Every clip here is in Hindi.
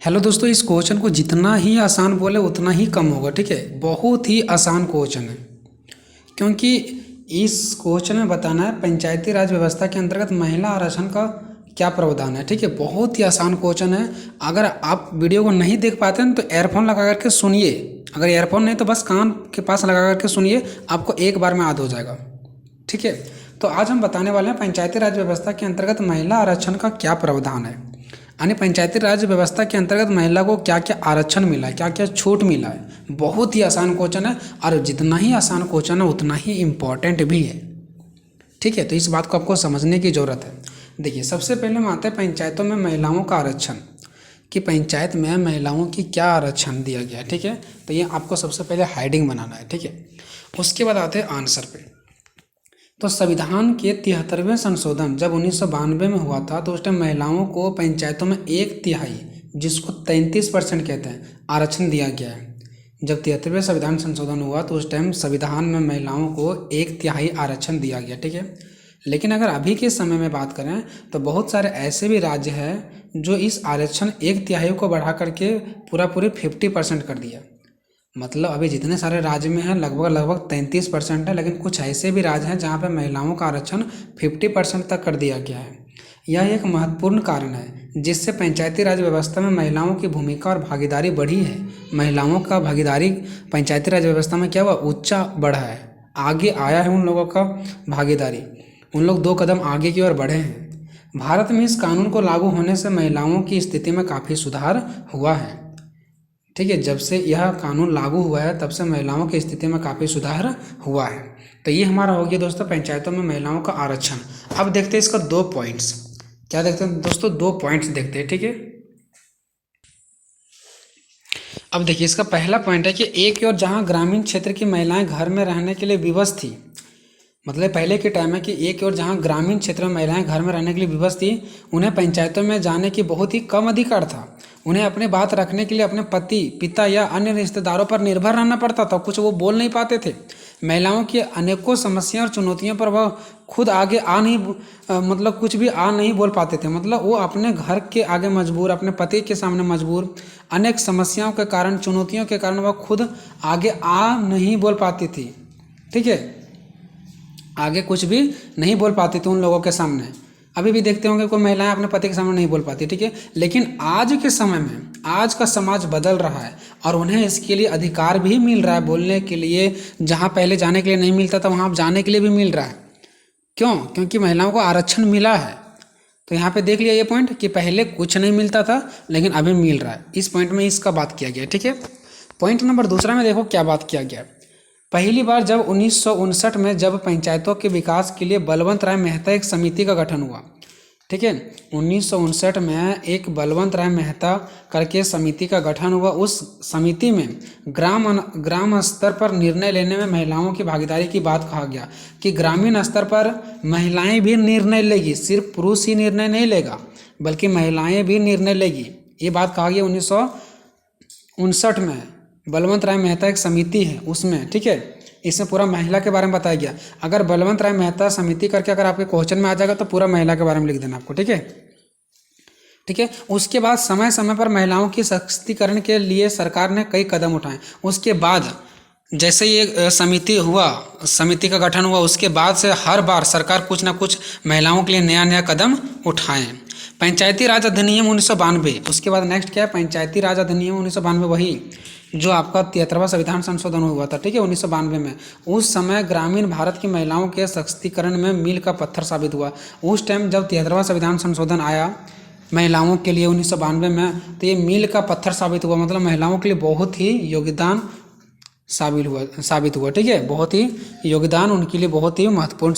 हेलो दोस्तों, इस क्वेश्चन को जितना ही आसान बोले उतना ही कम होगा। ठीक है, बहुत ही आसान क्वेश्चन है क्योंकि इस क्वेश्चन में बताना है पंचायती राज व्यवस्था के अंतर्गत महिला आरक्षण का क्या प्रावधान है। ठीक है, बहुत ही आसान क्वेश्चन है। अगर आप वीडियो को नहीं देख पाते हैं तो एयरफोन लगा करके सुनिए। अगर एयरफोन नहीं तो बस कान के पास लगा करके सुनिए, आपको एक बार में याद हो जाएगा। ठीक है, तो आज हम बताने वाले हैं पंचायती राज व्यवस्था के अंतर्गत महिला आरक्षण का क्या प्रावधान है, यानी पंचायती राज व्यवस्था के अंतर्गत महिला को क्या क्या आरक्षण मिला है, क्या क्या छूट मिला है। बहुत ही आसान क्वेश्चन है और जितना ही आसान क्वेश्चन है उतना ही इम्पोर्टेंट भी है। ठीक है, तो इस बात को आपको समझने की ज़रूरत है। देखिए, सबसे पहले हम आते हैं पंचायतों में महिलाओं का आरक्षण, कि पंचायत में महिलाओं की क्या आरक्षण दिया गया है। ठीक है, तो ये आपको सबसे पहले हाइडिंग बनाना है। ठीक है, उसके बाद आते हैं आंसर पे। तो संविधान के 73वें संशोधन जब 1992 में हुआ था तो उस टाइम महिलाओं को पंचायतों में 1/3, जिसको 33% कहते हैं, आरक्षण दिया गया है। जब 73वें संविधान संशोधन हुआ तो उस टाइम संविधान में महिलाओं को 1/3 आरक्षण दिया गया। ठीक है, लेकिन अगर अभी के समय में बात करें तो बहुत सारे ऐसे भी राज्य हैं जो इस आरक्षण 1/3 को बढ़ा करके पूरी 50% कर दिया। मतलब अभी जितने सारे राज्य में हैं लगभग 33% है, लेकिन कुछ ऐसे भी राज्य हैं जहाँ पे महिलाओं का आरक्षण 50% तक कर दिया गया है। यह एक महत्वपूर्ण कारण है जिससे पंचायती राज व्यवस्था में महिलाओं की भूमिका और भागीदारी बढ़ी है। महिलाओं का भागीदारी पंचायती राज व्यवस्था में क्या हुआ, ऊंचा बढ़ा है, आगे आया है। उन लोगों का भागीदारी, उन लोग 2 कदम आगे की ओर बढ़े हैं। भारत में इस कानून को लागू होने से महिलाओं की स्थिति में काफ़ी सुधार हुआ है। ठीक है, जब से यह कानून लागू हुआ है तब से महिलाओं की स्थिति में काफ़ी सुधार हुआ है। तो ये हमारा हो गया दोस्तों पंचायतों में महिलाओं का आरक्षण। अब देखते हैं इसका 2 पॉइंट्स। क्या देखते हैं दोस्तों, 2 पॉइंट्स देखते हैं। ठीक है, अब देखिए इसका पहला पॉइंट है कि एक और जहाँ ग्रामीण क्षेत्र की महिलाएं घर में रहने के लिए विवश थी, मतलब पहले के टाइम में कि एक और जहाँ ग्रामीण क्षेत्र में महिलाएं घर में रहने के लिए विवश थी, उन्हें पंचायतों में जाने की बहुत ही कम अधिकार था। उन्हें अपनी बात रखने के लिए अपने पति, पिता या अन्य रिश्तेदारों पर निर्भर रहना पड़ता था, कुछ वो बोल नहीं पाते थे। महिलाओं की अनेकों समस्याओं और चुनौतियों पर वह खुद आगे आ नहीं मतलब कुछ भी आ नहीं बोल पाते थे। मतलब वो अपने घर के आगे मजबूर, अपने पति के सामने मजबूर, अनेक समस्याओं के कारण, चुनौतियों के कारण वह खुद आगे आ नहीं बोल पाती थी। ठीक है, आगे कुछ भी नहीं बोल पाती थी उन लोगों के सामने। अभी भी देखते होंगे कोई महिलाएं अपने पति के सामने नहीं बोल पाती। ठीक है, लेकिन आज के समय में आज का समाज बदल रहा है और उन्हें इसके लिए अधिकार भी मिल रहा है बोलने के लिए। जहां पहले जाने के लिए नहीं मिलता था वहां अब जाने के लिए भी मिल रहा है। क्यों? क्योंकि महिलाओं को आरक्षण मिला है। तो यहाँ पे देख लिया ये पॉइंट कि पहले कुछ नहीं मिलता था लेकिन अभी मिल रहा है। इस पॉइंट में इसका बात किया गया। ठीक है, पॉइंट नंबर दूसरा में देखो क्या बात किया गया। पहली बार जब 1959 में जब पंचायतों के विकास के लिए बलवंत राय मेहता एक समिति का गठन हुआ। ठीक है, 1959 में एक बलवंत राय मेहता करके समिति का गठन हुआ। उस समिति में ग्राम स्तर पर निर्णय लेने में महिलाओं की भागीदारी की बात कहा गया कि ग्रामीण स्तर पर महिलाएं भी निर्णय लेगी, सिर्फ पुरुष ही निर्णय नहीं लेगा बल्कि महिलाएं भी निर्णय लेगी। ये बात कहा गया 1959 में। बलवंत राय मेहता एक समिति है उसमें। ठीक है, इसमें पूरा महिला के बारे में बताया गया। अगर बलवंत राय मेहता समिति करके अगर आपके क्वेश्चन में आ जाएगा तो पूरा महिला के बारे में लिख देना आपको। ठीक है, ठीक है। उसके बाद समय समय पर महिलाओं की सशक्तिकरण के लिए सरकार ने कई कदम उठाए। उसके बाद जैसे ये समिति का गठन हुआ, उसके बाद से हर बार सरकार कुछ ना कुछ महिलाओं के लिए नया नया कदम उठाए। पंचायती राज अधिनियम 1992, उसके बाद नेक्स्ट क्या है, पंचायती राज अधिनियम 1992, वही जो आपका 73वां संविधान संशोधन हुआ था। ठीक है, 1992 में। उस समय ग्रामीण भारत की महिलाओं के सशक्तिकरण में मील का पत्थर साबित हुआ। उस टाइम जब 73वां संविधान संशोधन आया महिलाओं के लिए 1992 में, तो ये मील का पत्थर साबित हुआ। मतलब महिलाओं के लिए बहुत ही योगदान साबित हुआ। ठीक है, बहुत ही योगदान उनके लिए बहुत ही महत्वपूर्ण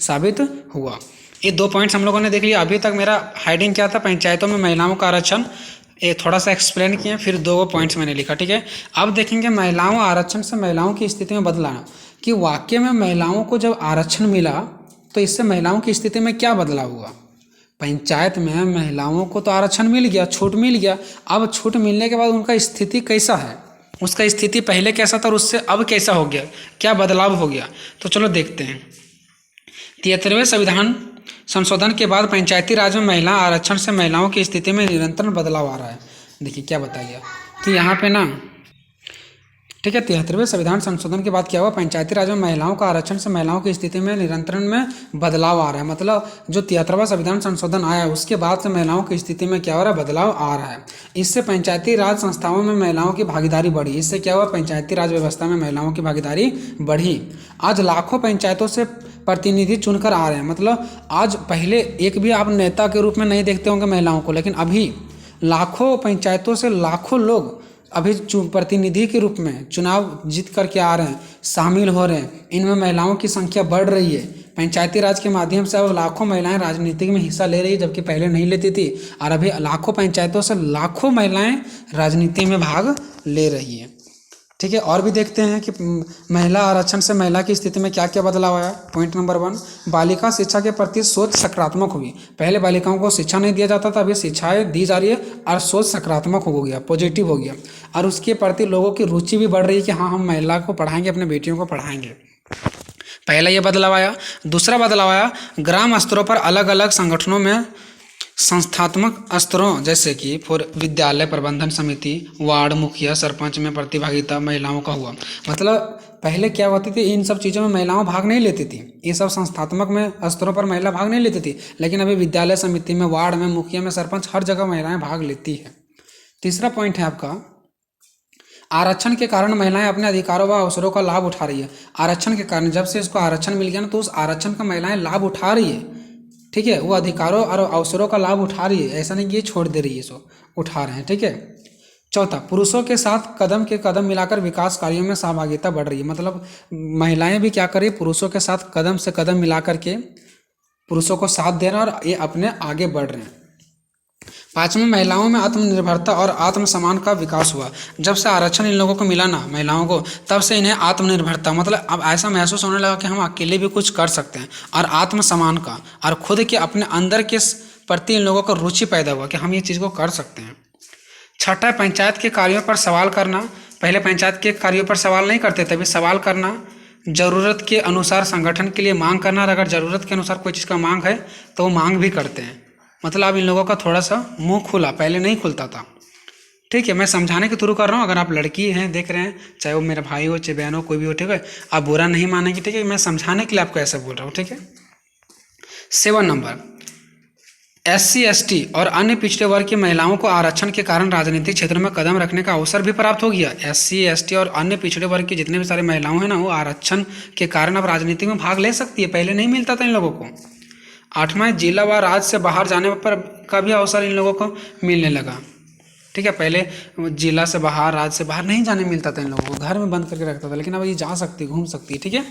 साबित हुआ। ये 2 पॉइंट्स हम लोगों ने देख लिया। अभी तक मेरा हेडिंग क्या था, पंचायतों में महिलाओं का आरक्षण, ये थोड़ा सा एक्सप्लेन किया, फिर 2 पॉइंट्स मैंने लिखा। ठीक है, अब देखेंगे महिलाओं आरक्षण से महिलाओं की स्थिति में बदलाव, कि वाकई में महिलाओं को जब आरक्षण मिला तो इससे महिलाओं की स्थिति में क्या बदलाव हुआ। पंचायत में महिलाओं को तो आरक्षण मिल गया, छूट मिल गया। अब छूट मिलने के बाद उनका स्थिति कैसा है, उसका स्थिति पहले कैसा था और उससे अब कैसा हो गया, क्या बदलाव हो गया, तो चलो देखते हैं। 73वें संविधान संशोधन के बाद पंचायती राज में महिला आरक्षण से महिलाओं की स्थिति में निरंतर बदलाव आ रहा है। देखिए क्या बताया गया कि यहाँ पे ना, ठीक है, 73वें संविधान संशोधन के बाद क्या हुआ, पंचायती राज में महिलाओं का आरक्षण से महिलाओं की स्थिति में निरंतरण में बदलाव आ रहा है। मतलब जो 73वां संविधान संशोधन आया है उसके बाद से महिलाओं की स्थिति में क्या हो रहा है, बदलाव आ रहा है। इससे पंचायती राज संस्थाओं में महिलाओं की भागीदारी बढ़ी। इससे क्या हुआ, पंचायती राज व्यवस्था में महिलाओं की भागीदारी बढ़ी। आज लाखों पंचायतों से प्रतिनिधि चुनकर आ रहे हैं। मतलब आज पहले एक भी आप नेता के रूप में नहीं देखते होंगे महिलाओं को, लेकिन अभी लाखों पंचायतों से लाखों लोग अभी प्रतिनिधि के रूप में चुनाव जीत करके आ रहे हैं, शामिल हो रहे हैं। इनमें महिलाओं की संख्या बढ़ रही है। पंचायती राज के माध्यम से अब लाखों महिलाएं राजनीति में हिस्सा ले रही है, जबकि पहले नहीं लेती थी। और अभी लाखों पंचायतों से लाखों महिलाएं राजनीति में भाग ले रही है। ठीक है, और भी देखते हैं कि महिला आरक्षण से महिला की स्थिति में क्या क्या बदलाव आया। पॉइंट नंबर 1, बालिका शिक्षा के प्रति सोच सकारात्मक हुई। पहले बालिकाओं को शिक्षा नहीं दिया जाता था, अभी शिक्षाएं दी जा रही है और सोच सकारात्मक हो गया, पॉजिटिव हो गया। और उसके प्रति लोगों की रुचि भी बढ़ रही है कि हाँ, हम महिला को पढ़ाएंगे, अपने बेटियों को पढ़ाएंगे। पहला ये बदलाव आया। दूसरा बदलाव आया, ग्राम स्तरों पर अलग अलग संगठनों में संस्थात्मक स्तरों जैसे कि विद्यालय प्रबंधन समिति, वार्ड मुखिया, सरपंच में प्रतिभागिता महिलाओं का हुआ। मतलब पहले क्या होती थी, इन सब चीज़ों में महिलाओं भाग नहीं लेती थी। ये सब संस्थात्मक में स्तरों पर महिला भाग नहीं लेती थी, लेकिन अभी विद्यालय समिति में, वार्ड में, मुखिया में, सरपंच, हर जगह महिलाएं भाग लेती है। तीसरा पॉइंट है आपका, आरक्षण के कारण महिलाएं अपने अधिकारों व अवसरों का लाभ उठा रही है। आरक्षण के कारण, जब से इसको आरक्षण मिल गया ना, तो उस आरक्षण का महिलाएं लाभ उठा रही है। ठीक है, वो अधिकारों और अवसरों का लाभ उठा रही है, ऐसा नहीं कि ये छोड़ दे रही है, सो उठा रहे हैं। ठीक है। चौथा, पुरुषों के साथ कदम के कदम मिलाकर विकास कार्यों में सहभागिता बढ़ रही है। मतलब महिलाएं भी क्या कर रही है, पुरुषों के साथ कदम से कदम मिलाकर के पुरुषों को साथ दे रहे हैं और ये अपने आगे बढ़ रहे हैं। पांचवें, महिलाओं में आत्मनिर्भरता और आत्मसम्मान का विकास हुआ। जब से आरक्षण इन लोगों को मिला ना, महिलाओं को, तब से इन्हें आत्मनिर्भरता, मतलब अब ऐसा महसूस होने लगा कि हम अकेले भी कुछ कर सकते हैं, और आत्मसम्मान का, और खुद के अपने अंदर के प्रति इन लोगों को रुचि पैदा हुआ कि हम ये चीज़ को कर सकते हैं। छठा, पंचायत के कार्यों पर सवाल करना। पहले पंचायत के कार्यों पर सवाल नहीं करते थे, अभी सवाल करना, ज़रूरत के अनुसार संगठन के लिए मांग करना, और अगर ज़रूरत के अनुसार कोई चीज़ का मांग है तो वो मांग भी करते हैं। मतलब अब इन लोगों का थोड़ा सा मुंह खुला, पहले नहीं खुलता था। ठीक है, मैं समझाने के थ्रू कर रहा हूँ। अगर आप लड़की हैं, देख रहे हैं, चाहे वो मेरा भाई हो, चाहे बहन हो, कोई भी हो, ठीक है, आप बुरा नहीं मानेंगे। ठीक है, मैं समझाने के लिए आपको ऐसा बोल रहा हूँ। ठीक है। 7 नंबर, SC ST और अन्य पिछड़े वर्ग की महिलाओं को आरक्षण के कारण राजनीतिक क्षेत्र में कदम रखने का अवसर भी प्राप्त हो गया। SC ST और अन्य पिछड़े वर्ग की जितने भी सारे महिलाओं हैं ना, वो आरक्षण के कारण अब राजनीति में भाग ले सकती है, पहले नहीं मिलता था इन लोगों को। 8वां, जिला व राज्य से बाहर जाने पर का भी अवसर इन लोगों को मिलने लगा। ठीक है, पहले जिला से बाहर, राज्य से बाहर नहीं जाने मिलता था इन लोगों को, घर में बंद करके रखता था, लेकिन अब ये जा सकती, घूम सकती है। ठीक है।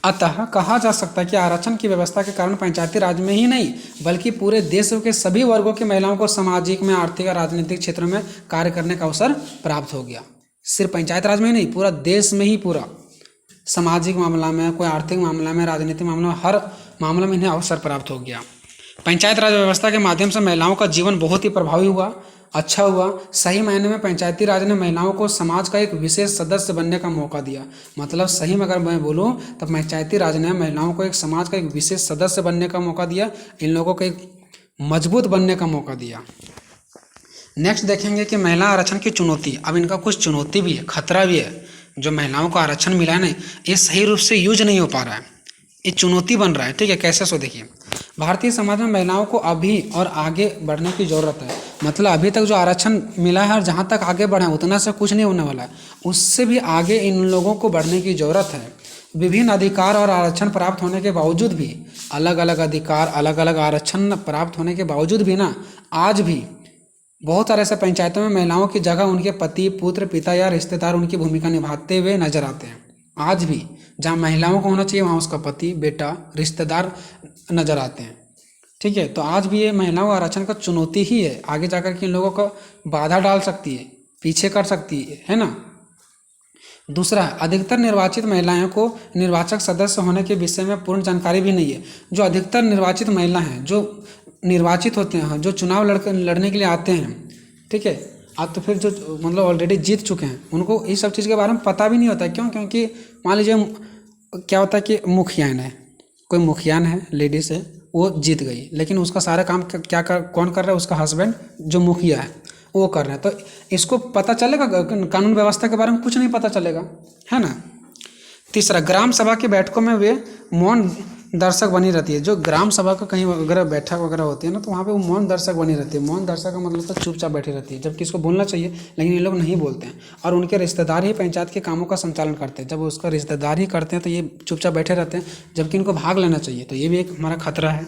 अतः कहा जा सकता है कि आरक्षण की व्यवस्था के कारण पंचायती राज में ही नहीं, बल्कि पूरे देश के सभी वर्गों की महिलाओं को सामाजिक में, आर्थिक और राजनीतिक क्षेत्र में कार्य करने का अवसर प्राप्त हो गया। सिर्फ पंचायत राज में ही नहीं, पूरा देश में ही, पूरा सामाजिक मामला में, कोई आर्थिक मामला में, राजनीतिक मामला में, हर मामले में इन्हें अवसर प्राप्त हो गया। पंचायत राज व्यवस्था के माध्यम से महिलाओं का जीवन बहुत ही प्रभावी हुआ, अच्छा हुआ। सही मायने में पंचायती राज ने महिलाओं को समाज का एक विशेष सदस्य बनने का मौका दिया। मतलब सही में अगर मैं बोलूँ तो पंचायती राज ने महिलाओं को एक समाज का एक विशेष सदस्य बनने का मौका दिया, इन लोगों को एक मजबूत बनने का मौका दिया। नेक्स्ट देखेंगे कि महिला आरक्षण की चुनौती। अब इनका कुछ चुनौती भी है, खतरा भी है। जो महिलाओं को आरक्षण मिला है ना, ये सही रूप से यूज नहीं हो पा रहा है, ये चुनौती बन रहा है। ठीक है, कैसे, सो देखिए, भारतीय समाज में महिलाओं को अभी और आगे बढ़ने की ज़रूरत है। मतलब अभी तक जो आरक्षण मिला है और जहाँ तक आगे बढ़े उतना से कुछ नहीं होने वाला है, उससे भी आगे इन लोगों को बढ़ने की ज़रूरत है। विभिन्न अधिकार और आरक्षण प्राप्त होने के बावजूद भी, अलग अलग अधिकार, अलग अलग आरक्षण प्राप्त होने के बावजूद भी ना, आज भी बहुत सारे ऐसे पंचायतों में महिलाओं की जगह उनके पति, पुत्र, पिता या रिश्तेदार उनकी भूमिका निभाते हुए नजर आते हैं। आज भी जहाँ महिलाओं को होना चाहिए वहाँ उसका पति, बेटा, रिश्तेदार नजर आते हैं। ठीक है, तो आज भी ये महिलाओं आरक्षण का चुनौती ही है, आगे जाकर के इन लोगों को बाधा डाल सकती है, पीछे कर सकती है ना। दूसरा, अधिकतर निर्वाचित महिलाओं को निर्वाचक सदस्य होने के विषय में पूर्ण जानकारी भी नहीं है। जो अधिकतर निर्वाचित महिला हैं, जो निर्वाचित होते हैं, जो चुनाव लड़ने के लिए आते हैं, ठीक है, अब तो फिर जो मतलब ऑलरेडी जीत चुके हैं, उनको इस सब चीज़ के बारे में पता भी नहीं होता है। क्यों? क्योंकि मान लीजिए क्या होता है कि मुखियान है, कोई मुखियान है, लेडीज़ है, वो जीत गई, लेकिन उसका सारा काम कौन कर रहा है? उसका हस्बैंड जो मुखिया है, वो कर रहे हैं, तो इसको पता चलेगा कानून व्यवस्था के बारे में? कुछ नहीं पता चलेगा, है ना। तीसरा, ग्राम सभा की बैठकों में वे मौन दर्शक बनी रहती है। जो ग्राम सभा का कहीं वगैरह बैठक वगैरह होती है ना, तो वहाँ पे वो मौन दर्शक बनी रहती है। मौन दर्शक का मतलब तो चुपचाप बैठी रहती है, जबकि इसको बोलना चाहिए, लेकिन ये लोग नहीं बोलते हैं। और उनके रिश्तेदार ही पंचायत के कामों का संचालन करते हैं। जब उसका रिश्तेदार ही करते हैं तो ये चुपचाप बैठे रहते हैं, जबकि इनको भाग लेना चाहिए। तो ये भी एक हमारा खतरा है।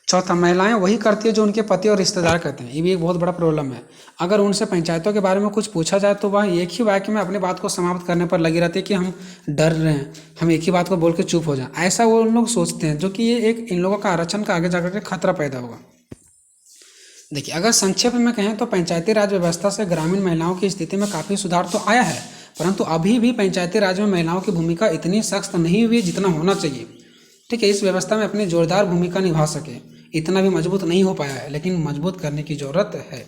चौथा, महिलाएं वही करती है जो उनके पति और रिश्तेदार करते हैं। ये भी एक बहुत बड़ा प्रॉब्लम है। अगर उनसे पंचायतों के बारे में कुछ पूछा जाए तो वह एक ही वाक्य में अपनी बात को समाप्त करने पर लगी रहती है कि हम डर रहे हैं, हम एक ही बात को बोल के चुप हो जाएं। ऐसा वो लोग सोचते हैं, जो कि ये एक इन लोगों का आरक्षण का आगे जाकर के खतरा पैदा होगा। देखिए, अगर संक्षेप में कहें तो पंचायती राज व्यवस्था से ग्रामीण महिलाओं की स्थिति में काफ़ी सुधार तो आया है, परंतु अभी भी पंचायती राज में महिलाओं की भूमिका इतनी सख्त नहीं हुई जितना होना चाहिए। ठीक है, इस व्यवस्था में अपनी जोरदार भूमिका निभा सके, इतना भी मजबूत नहीं हो पाया है, लेकिन मजबूत करने की ज़रूरत है।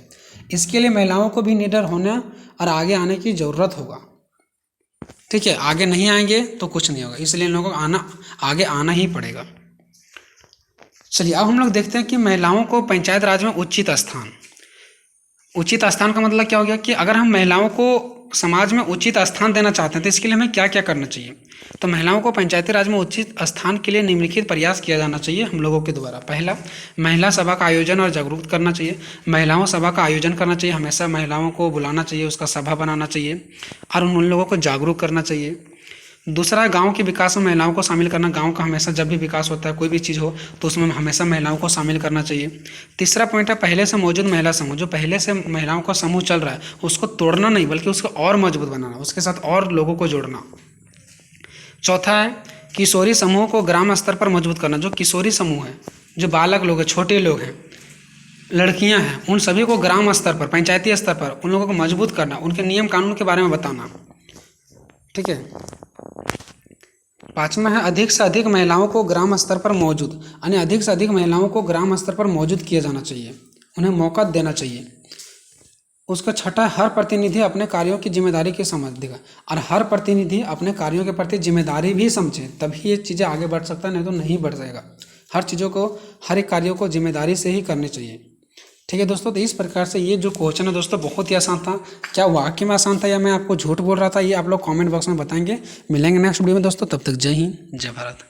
इसके लिए महिलाओं को भी निडर होना और आगे आने की ज़रूरत होगा। ठीक है, आगे नहीं आएंगे तो कुछ नहीं होगा, इसलिए इन लोगों को आगे आना ही पड़ेगा। चलिए, अब हम लोग देखते हैं कि महिलाओं को पंचायत राज में उचित स्थान। उचित स्थान का मतलब क्या हो गया कि अगर हम महिलाओं को समाज में उचित स्थान देना चाहते हैं तो इसके लिए हमें क्या क्या करना चाहिए। तो महिलाओं को पंचायती राज में उचित स्थान के लिए निम्नलिखित प्रयास किया जाना चाहिए हम लोगों के द्वारा। पहला, महिला सभा का आयोजन और जागरूक करना चाहिए। महिलाओं सभा का आयोजन करना चाहिए, हमेशा महिलाओं को बुलाना चाहिए, उसका सभा बनाना चाहिए और उन लोगों को जागरूक करना चाहिए। दूसरा, गांव के विकास में महिलाओं को शामिल करना। गांव का हमेशा जब भी विकास होता है, कोई भी चीज़ हो तो उसमें हमेशा महिलाओं को शामिल करना चाहिए। तीसरा पॉइंट है, पहले से मौजूद महिला समूह। जो पहले से महिलाओं का समूह चल रहा है उसको तोड़ना नहीं, बल्कि उसको और मजबूत बनाना, उसके साथ और लोगों को जोड़ना। चौथा है, किशोरी समूह को ग्राम स्तर पर मजबूत करना। जो किशोरी समूह है, जो बालक लोग हैं, छोटे लोग हैं, लड़कियां हैं, उन सभी को ग्राम स्तर पर, पंचायती स्तर पर उन लोगों को मजबूत करना, उनके नियम कानून के बारे में बताना। ठीक है। पांचवा है, अधिक से अधिक महिलाओं को ग्राम स्तर पर मौजूद, यानी अधिक से अधिक महिलाओं को ग्राम स्तर पर मौजूद किया जाना चाहिए, उन्हें मौका देना चाहिए। उसका छठा, हर प्रतिनिधि अपने कार्यों की जिम्मेदारी की समझ देगा, और हर प्रतिनिधि अपने कार्यों के प्रति जिम्मेदारी भी समझे, तभी ये चीज़ें आगे बढ़ सकता है, नहीं तो नहीं बढ़ जाएगा। हर चीज़ों को, हर एक कार्यों को जिम्मेदारी से ही करनी चाहिए। ठीक है दोस्तों, तो इस प्रकार से ये जो क्वेश्चन है दोस्तों बहुत ही आसान था। क्या वाकई में आसान था या मैं आपको झूठ बोल रहा था, ये आप लोग कमेंट बॉक्स में बताएंगे। मिलेंगे नेक्स्ट वीडियो में दोस्तों, तब तक जय हिंद, जय भारत।